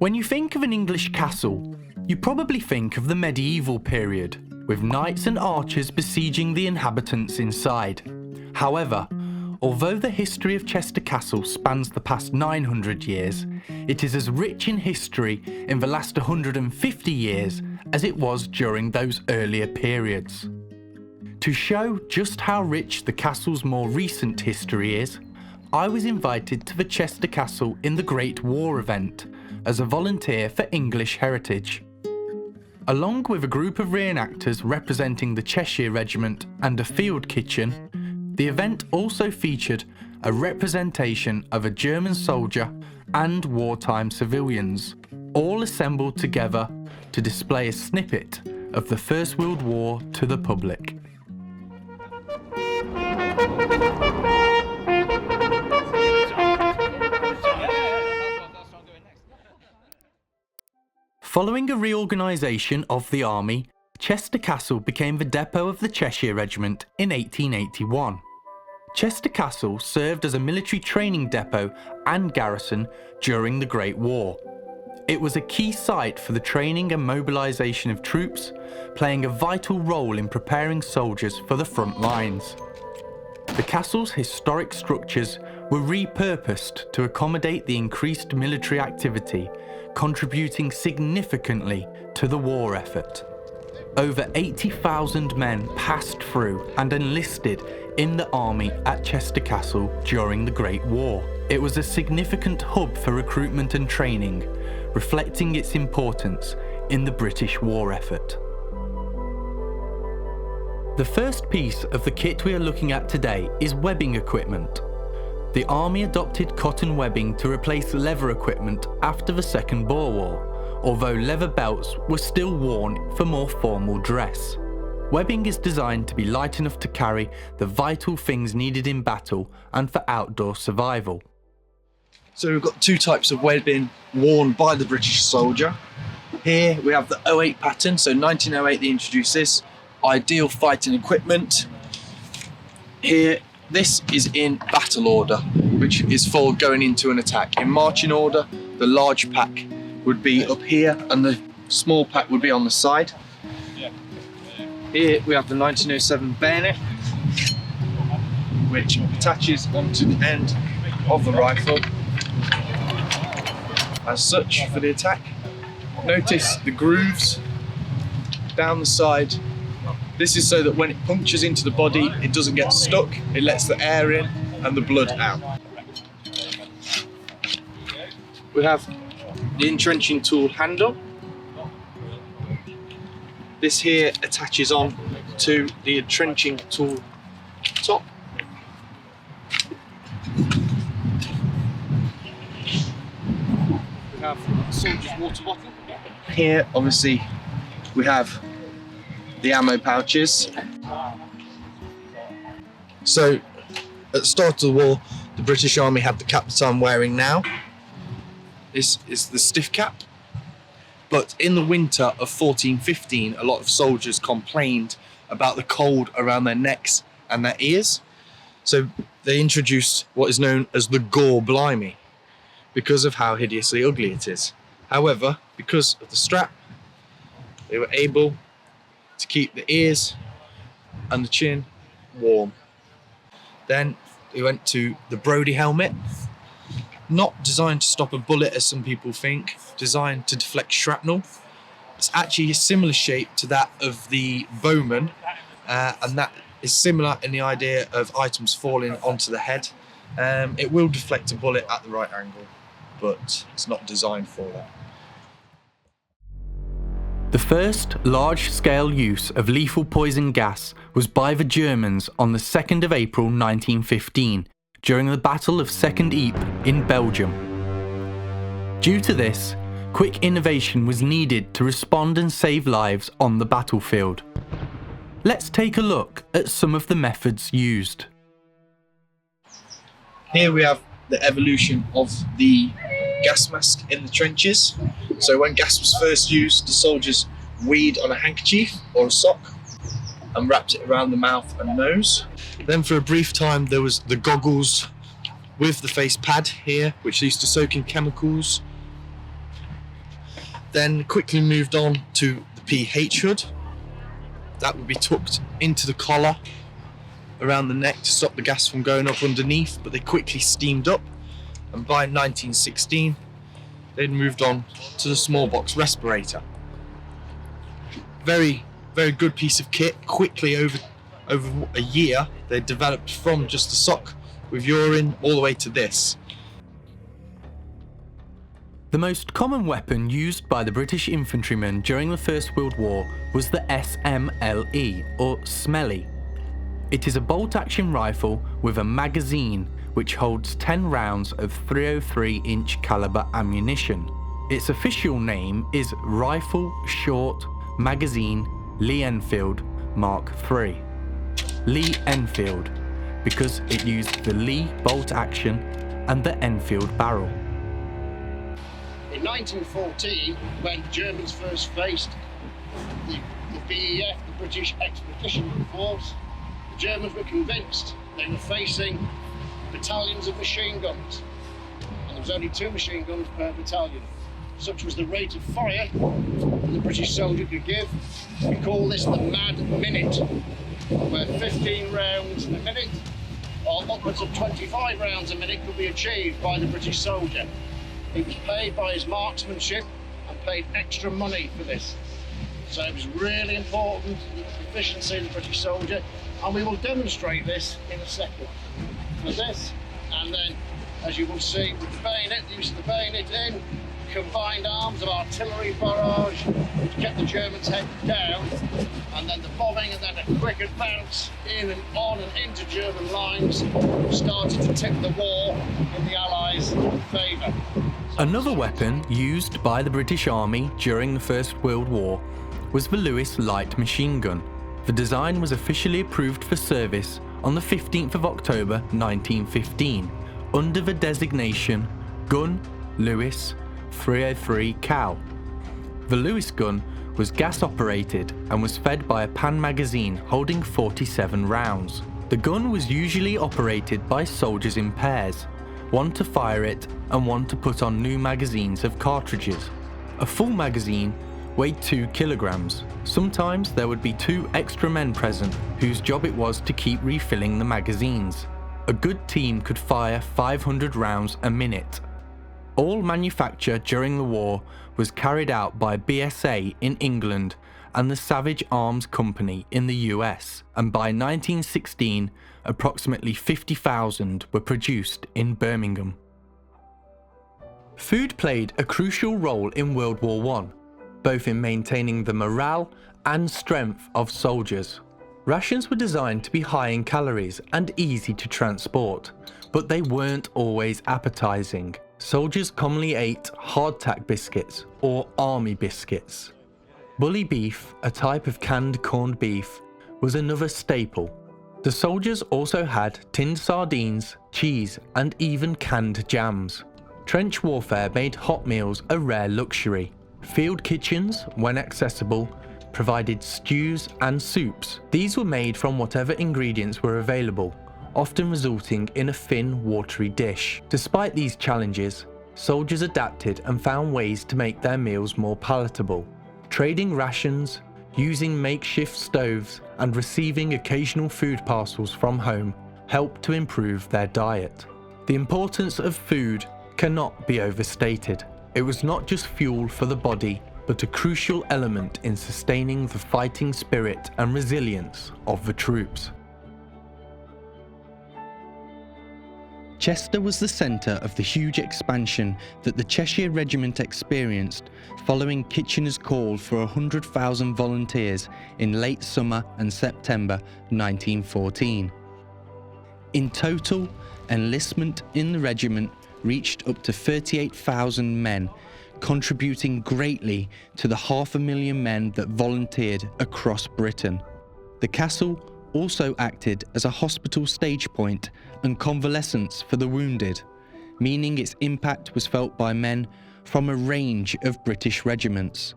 When you think of an English castle, you probably think of the medieval period, with knights and archers besieging the inhabitants inside. However, although the history of Chester Castle spans the past 900 years, it is as rich in history in the last 150 years as it was during those earlier periods. To show just how rich the castle's more recent history is, I was invited to the Chester Castle in the Great War event as a volunteer for English Heritage. Along with a group of reenactors representing the Cheshire Regiment and a field kitchen, the event also featured a representation of a German soldier and wartime civilians, all assembled together to display a snippet of the First World War to the public. Following a reorganisation of the army, Chester Castle became the depot of the Cheshire Regiment in 1881. Chester Castle served as a military training depot and garrison during the Great War. It was a key site for the training and mobilisation of troops, playing a vital role in preparing soldiers for the front lines. The castle's historic structures were repurposed to accommodate the increased military activity, contributing significantly to the war effort. Over 80,000 men passed through and enlisted in the army at Chester Castle during the Great War. It was a significant hub for recruitment and training, reflecting its importance in the British war effort. The first piece of the kit we are looking at today is webbing equipment. The army adopted cotton webbing to replace leather equipment after the Second Boer War, although leather belts were still worn for more formal dress. Webbing is designed to be light enough to carry the vital things needed in battle and for outdoor survival. So we've got two types of webbing worn by the British soldier. Here we have the 08 pattern, so 1908 they introduced this, ideal fighting equipment. Here, this is in battle order, which is for going into an attack. In marching order, the large pack would be up here and the small pack would be on the side. Here we have the 1907 bayonet, which attaches onto the end of the rifle as such for the attack. Notice the grooves down the side. This is so that when it punctures into the body, it doesn't get stuck, it lets the air in and the blood out. We have the entrenching tool handle. This here attaches on to the entrenching tool top. We have the soldier's water bottle. Here, obviously, we have the ammo pouches. So, at the start of the war, the British Army had the cap that I'm wearing now. This is the stiff cap. But in the winter of 1415, a lot of soldiers complained about the cold around their necks and their ears. So they introduced what is known as the gore blimey because of how hideously ugly it is. However, because of the strap, they were able to keep the ears and the chin warm. Then we went to the Brodie helmet. Not designed to stop a bullet as some people think, designed to deflect shrapnel. It's actually a similar shape to that of the bowman, and that is similar in the idea of items falling onto the head. It will deflect a bullet at the right angle, but it's not designed for that. The first large-scale use of lethal poison gas was by the Germans on the 2nd of April 1915, during the Battle of Second Ypres in Belgium. Due to this, quick innovation was needed to respond and save lives on the battlefield. Let's take a look at some of the methods used. Here we have the evolution of the gas mask in the trenches. So when gas was first used, the soldiers weed on a handkerchief or a sock and wrapped it around the mouth and nose. Then for a brief time there was the goggles with the face pad here, which used to soak in chemicals. Then quickly moved on to the PH hood. That would be tucked into the collar around the neck to stop the gas from going up underneath, but they quickly steamed up, and by 1916 they'd moved on to the small box respirator. Very, very good piece of kit. Quickly over a year they developed from just a sock with urine all the way to this. The most common weapon used by the British infantrymen during the First World War was the SMLE, or Smelly. It is a bolt-action rifle with a magazine which holds 10 rounds of 303-inch caliber ammunition. Its official name is Rifle Short Magazine Lee Enfield Mark III. Lee Enfield, because it used the Lee bolt action and the Enfield barrel. In 1914, when the Germans first faced the BEF, the British Expeditionary Force, the Germans were convinced they were facing battalions of machine guns, and there was only 2 machine guns per battalion. Such was the rate of fire that the British soldier could give. We call this the mad minute, where 15 rounds a minute or upwards of 25 rounds a minute could be achieved by the British soldier. He was paid by his marksmanship and paid extra money for this. So it was really important, the proficiency of the British soldier, and we will demonstrate this in a second. For this, and then, as you will see, with the bayonet, the use of the bayonet in, combined arms of artillery barrage, which kept the Germans' head down, and then the bombing, and then a quick advance in and on and into German lines started to tip the war in the Allies' favour. Another weapon used by the British Army during the First World War was the Lewis light machine gun. The design was officially approved for service on the 15th of October 1915 under the designation Gun Lewis 303 Cal. The Lewis gun was gas operated and was fed by a pan magazine holding 47 rounds. The gun was usually operated by soldiers in pairs, one to fire it and one to put on new magazines of cartridges. A full magazine weighed 2 kilograms. Sometimes there would be 2 extra men present whose job it was to keep refilling the magazines. A good team could fire 500 rounds a minute. All manufacture during the war was carried out by BSA in England and the Savage Arms Company in the US, and by 1916 approximately 50,000 were produced in Birmingham. Food played a crucial role in World War I, both in maintaining the morale and strength of soldiers. Rations were designed to be high in calories and easy to transport, but they weren't always appetizing. Soldiers commonly ate hardtack biscuits or army biscuits. Bully beef, a type of canned corned beef, was another staple. The soldiers also had tinned sardines, cheese, and even canned jams. Trench warfare made hot meals a rare luxury. Field kitchens, when accessible, provided stews and soups. These were made from whatever ingredients were available, often resulting in a thin, watery dish. Despite these challenges, soldiers adapted and found ways to make their meals more palatable. Trading rations, using makeshift stoves, and receiving occasional food parcels from home helped to improve their diet. The importance of food cannot be overstated. It was not just fuel for the body, but a crucial element in sustaining the fighting spirit and resilience of the troops. Chester was the centre of the huge expansion that the Cheshire Regiment experienced following Kitchener's call for 100,000 volunteers in late summer and September 1914. In total, enlistment in the regiment reached up to 38,000 men, contributing greatly to the 500,000 men that volunteered across Britain. The castle also acted as a hospital stage point and convalescence for the wounded, meaning its impact was felt by men from a range of British regiments.